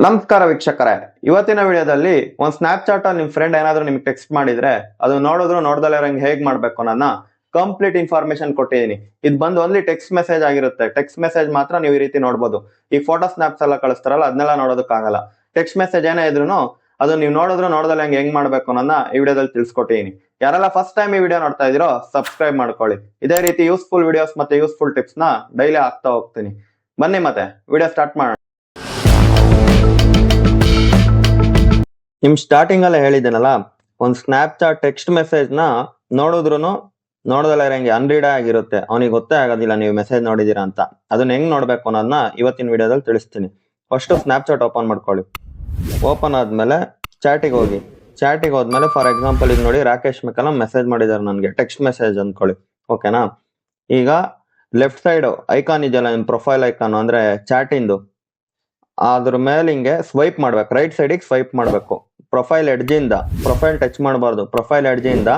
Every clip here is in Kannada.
ನಮಸ್ಕಾರ ವೀಕ್ಷಕರೇ, ಇವತ್ತಿನ ವಿಡಿಯೋದಲ್ಲಿ ಒಂದು ಸ್ನ್ಯಾಪ್ಚಾಟ್ ನಿಮ್ ಫ್ರೆಂಡ್ ಏನಾದ್ರೂ ನಿಮ್ಗೆ ಟೆಕ್ಸ್ಟ್ ಮಾಡಿದ್ರೆ ಅದು ನೋಡಿದ್ರು ನೋಡ್ದಲ್ಲ ಇರಂಗ್ ಹೇಗ್ ಮಾಡ್ಬೇಕು ಅನ್ನೋದನ್ನ ಕಂಪ್ಲೀಟ್ ಇನ್ಫಾರ್ಮೇಶನ್ ಕೊಟ್ಟಿದ್ದೀನಿ. ಇದು ಬಂದು ಓನ್ಲಿ ಟೆಕ್ಸ್ಟ್ ಮೆಸೇಜ್ ಆಗಿರುತ್ತೆ. ಟೆಕ್ಸ್ಟ್ ಮೆಸೇಜ್ ಮಾತ್ರ ನೀವು ಈ ರೀತಿ ನೋಡ್ಬೋದು. ಈ ಫೋಟೋ ಸ್ನ್ಯಾಪ್ಸ್ ಎಲ್ಲ ಕಳಿಸ್ತಾರಲ್ಲ ಅದನ್ನೆಲ್ಲ ನೋಡೋದಕ್ಕಾಗಲ್ಲ. ಟೆಕ್ಸ್ಟ್ ಮೆಸೇಜ್ ಏನೇ ಇದ್ರು ಅದು ನೀವು ನೋಡಿದ್ರು ನೋಡ್ದಲ್ಲ ಹೆಂಗ್ ಮಾಡ್ಬೇಕು ಅನ್ನೋದನ್ನ ಈ ವಿಡಿಯೋದಲ್ಲಿ ತಿಳಿಸ್ಕೊಟ್ಟಿದ್ದೀನಿ. ಯಾರೆಲ್ಲ ಫಸ್ಟ್ ಟೈಮ್ ಈ ವಿಡಿಯೋ ನೋಡ್ತಾ ಇದೀರೋ ಸಬ್ಸ್ಕ್ರೈಬ್ ಮಾಡ್ಕೊಳ್ಳಿ. ಇದೇ ರೀತಿ ಯೂಸ್ಫುಲ್ ವಿಡಿಯೋಸ್ ಮತ್ತೆ ಯೂಸ್ಫುಲ್ ಟಿಪ್ಸ್ ನ ಡೈಲಿ ಹಾಕ್ತಾ ಹೋಗ್ತೀನಿ. ಬನ್ನಿ ಮತ್ತೆ ವಿಡಿಯೋ ಸ್ಟಾರ್ಟ್ ಮಾಡೋಣ. ನಿಮ್ ಸ್ಟಾರ್ಟಿಂಗ್ ಅಲ್ಲೇ ಹೇಳಿದ್ದೇನಲ್ಲ, ಒಂದ್ ಸ್ನ್ಯಾಪ್ಚಾಟ್ ಟೆಕ್ಸ್ಟ್ ಮೆಸೇಜ್ ನ ನೋಡಿದ್ರು ನೋಡದಲ್ಲ ಇರಂಗೆ ಅನ್ರೀಡ್ ಆಗಿರುತ್ತೆ. ಅವನಿಗೆ ಗೊತ್ತೇ ಆಗೋದಿಲ್ಲ ನೀವು ಮೆಸೇಜ್ ನೋಡಿದೀರಾ ಅಂತ. ಅದನ್ನ ಹೆಂಗ್ ನೋಡ್ಬೇಕು ಅನ್ನೋದನ್ನ ಇವತ್ತಿನ ವಿಡಿಯೋದಲ್ಲಿ ತಿಳಿಸ್ತೀನಿ. ಫಸ್ಟ್ ಸ್ನ್ಯಾಪ್ಚಾಟ್ ಓಪನ್ ಮಾಡ್ಕೊಳ್ಳಿ. ಓಪನ್ ಆದ್ಮೇಲೆ ಚಾಟಿಗೆ ಹೋಗಿ. ಚಾಟಿಗೆ ಹೋದ್ಮೇಲೆ ಫಾರ್ ಎಕ್ಸಾಂಪಲ್ ಈಗ ನೋಡಿ, ರಾಕೇಶ್ ಮೆಕಲಂ ಮೆಸೇಜ್ ಮಾಡಿದಾರೆ ನನ್ಗೆ, ಟೆಕ್ಸ್ಟ್ ಮೆಸೇಜ್ ಅಂದ್ಕೊಳ್ಳಿ. ಓಕೆನಾ? ಈಗ ಲೆಫ್ಟ್ ಸೈಡ್ ಐಕಾನ್ ಇದೆಯಲ್ಲ, ನಿಮ್ ಪ್ರೊಫೈಲ್ ಐಕಾನ್ ಅಂದ್ರೆ ಚಾಟ್ ಇಂದು, ಅದ್ರ ಮೇಲೆ ಹಿಂಗೆ ಸ್ವೈಪ್ ಮಾಡ್ಬೇಕು. ರೈಟ್ ಸೈಡಿಗೆ ಸ್ವೈಪ್ ಮಾಡ್ಬೇಕು. ಪ್ರೊಫೈಲ್ ಎಡ್ಜಿಂದ, ಪ್ರೊಫೈಲ್ ಟಚ್ ಮಾಡಬಾರ್ದು, ಪ್ರೊಫೈಲ್ ಎಡ್ಜಿಂದ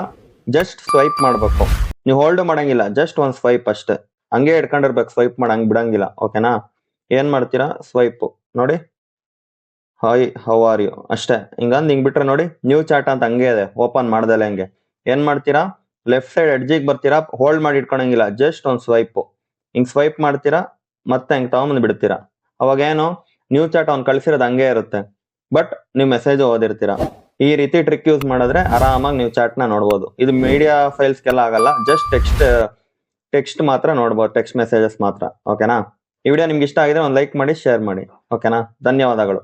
ಜಸ್ಟ್ ಸ್ವೈಪ್ ಮಾಡ್ಬೇಕು. ನೀವು ಹೋಲ್ಡ್ ಮಾಡಂಗಿಲ್ಲ, ಜಸ್ಟ್ ಒಂದ್ ಸ್ವೈಪ್ ಅಷ್ಟೇ. ಹಂಗೆ ಇಟ್ಕೊಂಡಿರ್ಬೇಕು, ಸ್ವೈಪ್ ಮಾಡಂಗ್ ಬಿಡಂಗಿಲ್ಲ. ಓಕೆನಾ? ಏನ್ ಮಾಡ್ತೀರಾ, ಸ್ವೈಪ್ ನೋಡಿ, ಹಾಯ್ ಹೌ ಆರ್ ಯು ಅಷ್ಟೇ. ಹಿಂಗಂದ್ ಹಿಂಗ್ ಬಿಟ್ರೆ ನೋಡಿ, ನ್ಯೂ ಚಾಟ್ ಅಂತ ಹಂಗೆ ಇದೆ, ಓಪನ್ ಮಾಡ್ದಲ್ಲ ಹಂಗೆ. ಏನ್ ಮಾಡ್ತೀರಾ, ಲೆಫ್ಟ್ ಸೈಡ್ ಎಡ್ಜಿಗೆ ಬರ್ತೀರಾ, ಹೋಲ್ಡ್ ಮಾಡಿ ಇಟ್ಕೊಳಂಗಿಲ್ಲ, ಜಸ್ಟ್ ಒಂದ್ ಸ್ವೈಪ್ ಹಿಂಗ್ ಸ್ವೈಪ್ ಮಾಡ್ತೀರಾ, ಮತ್ತೆ ಹಿಂಗ್ ತಗೊಂಬಂದ್ ಬಿಡ್ತೀರಾ. ಅವಾಗ ಏನು, ನ್ಯೂ ಚಾಟ್ ಅವ್ನು ಕಳ್ಸಿರೋದು ಹಂಗೆ ಇರುತ್ತೆ, ಬಟ್ ನೀವು ಮೆಸೇಜ್ ಓದಿರ್ತೀರಾ. ಈ ರೀತಿ ಟ್ರಿಕ್ ಯೂಸ್ ಮಾಡಿದ್ರೆ ಆರಾಮಾಗಿ ನೀವು ಚಾಟ್ ನ ನೋಡ್ಬೋದು. ಇದು ಮೀಡಿಯಾ ಫೈಲ್ಸ್ಗೆಲ್ಲ ಆಗಲ್ಲ, ಜಸ್ಟ್ ಟೆಕ್ಸ್ಟ್ ಮಾತ್ರ ನೋಡ್ಬೋದು, ಟೆಕ್ಸ್ಟ್ ಮೆಸೇಜಸ್ ಮಾತ್ರ. ಓಕೆನಾ? ಈ ವಿಡಿಯೋ ನಿಮ್ಗೆ ಇಷ್ಟ ಆಗಿದ್ರೆ ಒಂದು ಲೈಕ್ ಮಾಡಿ, ಶೇರ್ ಮಾಡಿ. ಓಕೆನಾ? ಧನ್ಯವಾದಗಳು.